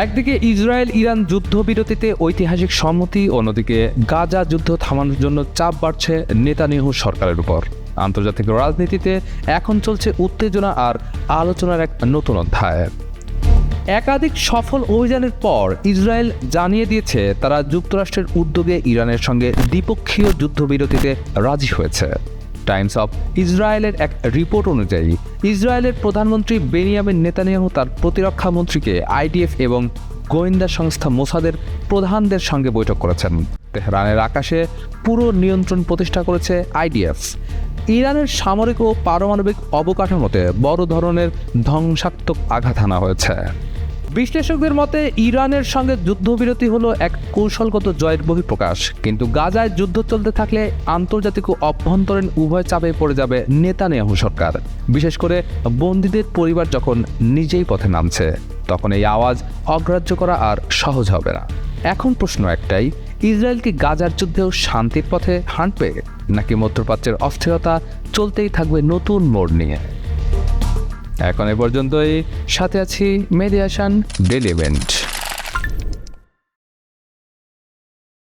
একদিকে Israel Iran যুদ্ধবিরতিতে ঐতিহাসিক সম্মতি, অন্যদিকে গাজা যুদ্ধ থামানোর জন্য চাপ বাড়ছে নেতানিয়াহু সরকারের উপর। আন্তর্জাতিক রাজনীতিতে এখন চলছে উত্তেজনা আর আলোচনার এক নতুন অধ্যায়। একাধিক সফল অভিযানের পর ইসরায়েল জানিয়ে দিয়েছে তারা যুক্তরাষ্ট্রের উদ্যোগে ইরানের সঙ্গে দ্বিপক্ষীয় যুদ্ধবিরতিতে রাজি হয়েছে। টাইমস অফ ইসরায়েলের এক রিপোর্ট অনুযায়ী ইসরায়েলের প্রধানমন্ত্রী বেনিয়ামিন নেতানিয়াহু তার প্রতিরক্ষা মন্ত্রীকে আইডিএফ এবং গোয়েন্দা সংস্থা মোসাদের প্রধানদের সঙ্গে বৈঠক করেছেন। তেহরানের আকাশে পুরো নিয়ন্ত্রণ প্রতিষ্ঠা করেছে আইডিএফ। ইরানের সামরিক ও পারমাণবিক অবকাঠামোতে বড় ধরনের ধ্বংসাত্মক আঘাত হানা হয়েছে। বিশ্লেষকদের মতে ইরানের সঙ্গে যুদ্ধবিরতি হলো এক কৌশলগত জয়ের বহিঃপ্রকাশ, কিন্তু গাজায় যুদ্ধ চলতে থাকলে আন্তর্জাতিক ও অভ্যন্তরীণ উভয় চাপে পড়ে যাবে নেতানিয়াহু সরকার। বিশেষ করে বন্দীদের পরিবার যখন নিজেই পথে নামছে, তখন এই আওয়াজ অগ্রাহ্য করা আর সহজ হবে না। এখন প্রশ্ন একটাই, ইসরায়েল কি গাজার যুদ্ধেও শান্তির পথে হাঁটবে, নাকি মধ্যপ্রাচ্যের অস্থিরতা চলতেই থাকবে নতুন মোড় নিয়ে? এখন এ পর্যন্তই। সাথে আছি মেহেদী হাসান, ডেইলি ইভেন্ট।